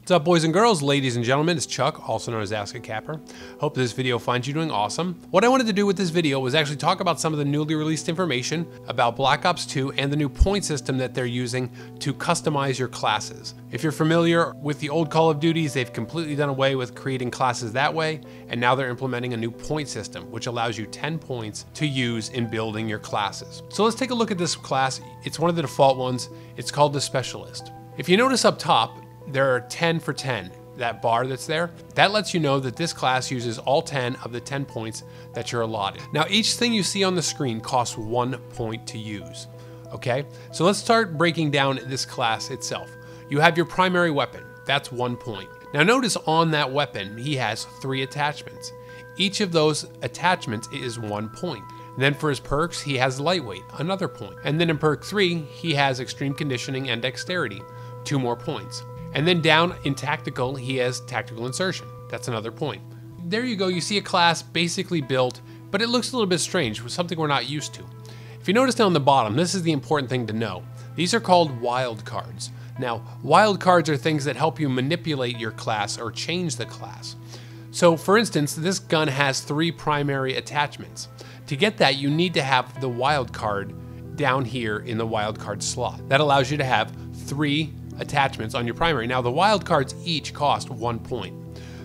What's up, boys and girls, ladies and gentlemen? It's Chuck, also known as AskACapper. Hope this video finds you doing awesome. What I wanted to do with this video was actually talk about some of the newly released information about Black Ops 2 and the new point system that they're using to customize your classes. If you're familiar with the old Call of Duties, they've completely done away with creating classes that way, and now they're implementing a new point system, which allows you 10 points to use in building your classes. So let's take a look at this class. It's one of the default ones. It's called the Specialist. If you notice up top, there are 10 for 10, that bar that's there. That lets you know that this class uses all 10 of the 10 points that you're allotted. Now, each thing you see on the screen costs 1 point to use, okay? So let's start breaking down this class itself. You have your primary weapon, that's 1 point. Now notice on that weapon, he has 3 attachments. Each of those attachments is 1 point. And then for his perks, he has lightweight, another point. And then in perk 3, he has extreme conditioning and dexterity, 2 more points. And then down in tactical, he has tactical insertion. That's another point. There you go, you see a class basically built, but it looks a little bit strange, something we're not used to. If you notice down the bottom, this is the important thing to know. These are called wild cards. Now, wild cards are things that help you manipulate your class or change the class. So for instance, this gun has 3 primary attachments. To get that, you need to have the wild card down here in the wild card slot. That allows you to have 3 attachments on your primary. Now the wild cards each cost 1 point.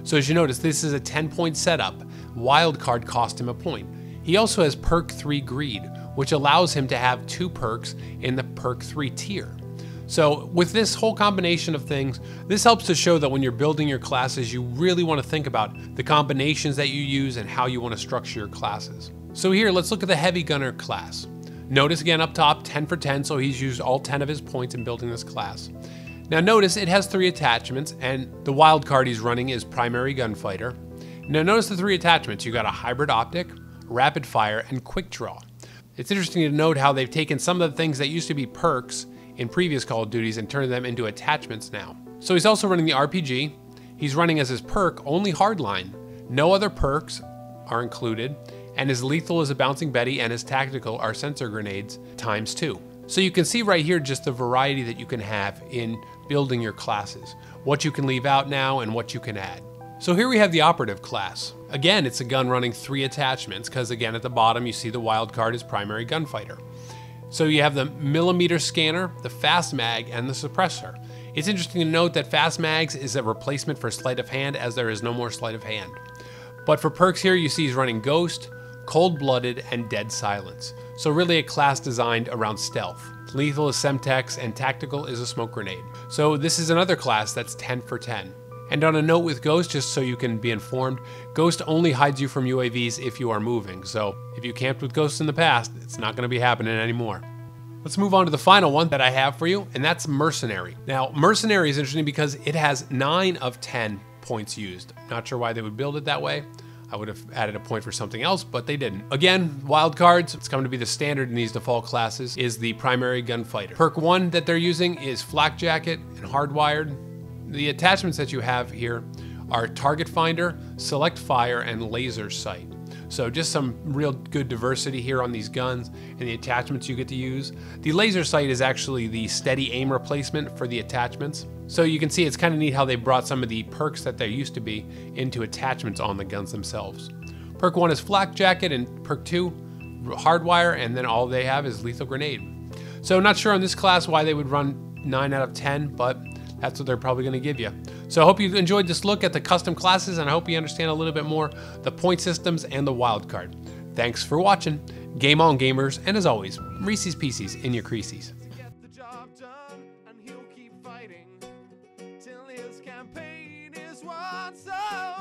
So as you notice, this is a 10-point setup. Wild card cost him a point. He also has perk 3 greed, which allows him to have 2 perks in the perk 3 tier. So with this whole combination of things, this helps to show that when you're building your classes, you really want to think about the combinations that you use and how you want to structure your classes. So here, let's look at the heavy gunner class. Notice again up top, 10 for 10, so he's used all 10 of his points in building this class. Now notice it has 3 attachments, and the wild card he's running is primary gunfighter. Now notice the 3 attachments. You got a hybrid optic, rapid fire, and quick draw. It's interesting to note how they've taken some of the things that used to be perks in previous Call of Duties and turned them into attachments now. So he's also running the RPG. He's running as his perk only hardline. No other perks are included, and his lethal is a bouncing Betty, and his tactical are sensor grenades ×2. So you can see right here just the variety that you can have in building your classes, what you can leave out now and what you can add. So here we have the operative class. Again, it's a gun running 3 attachments because again at the bottom you see the wild card is primary gunfighter. So you have the millimeter scanner, the fast mag, and the suppressor. It's interesting to note that fast mags is a replacement for sleight of hand as there is no more sleight of hand. But for perks here you see he's running Ghost, Cold-Blooded, and Dead Silence. So really a class designed around stealth. Lethal is Semtex, and tactical is a smoke grenade. So this is another class that's 10 for 10. And on a note with Ghost, just so you can be informed, Ghost only hides you from UAVs if you are moving. So if you camped with Ghost in the past, it's not going to be happening anymore. Let's move on to the final one that I have for you, and that's Mercenary. Now, Mercenary is interesting because it has 9 of 10 points used. Not sure why they would build it that way. I would have added a point for something else, but they didn't. Again, wild cards, it's coming to be the standard in these default classes, is the primary gunfighter. Perk 1 that they're using is Flak Jacket and Hardwired. The attachments that you have here are Target Finder, Select Fire, and Laser Sight. So just some real good diversity here on these guns and the attachments you get to use. The Laser Sight is actually the steady aim replacement for the attachments. So you can see it's kind of neat how they brought some of the perks that there used to be into attachments on the guns themselves. Perk 1 is Flak Jacket, and perk 2, Hardwire, and then all they have is Lethal Grenade. So not sure on this class why they would run 9 out of 10, but that's what they're probably going to give you. So I hope you enjoyed this look at the custom classes, and I hope you understand a little bit more the point systems and the wild card. Thanks for watching. Game on, gamers, and as always, Reese's Pieces in your creases. Till his campaign is what's up.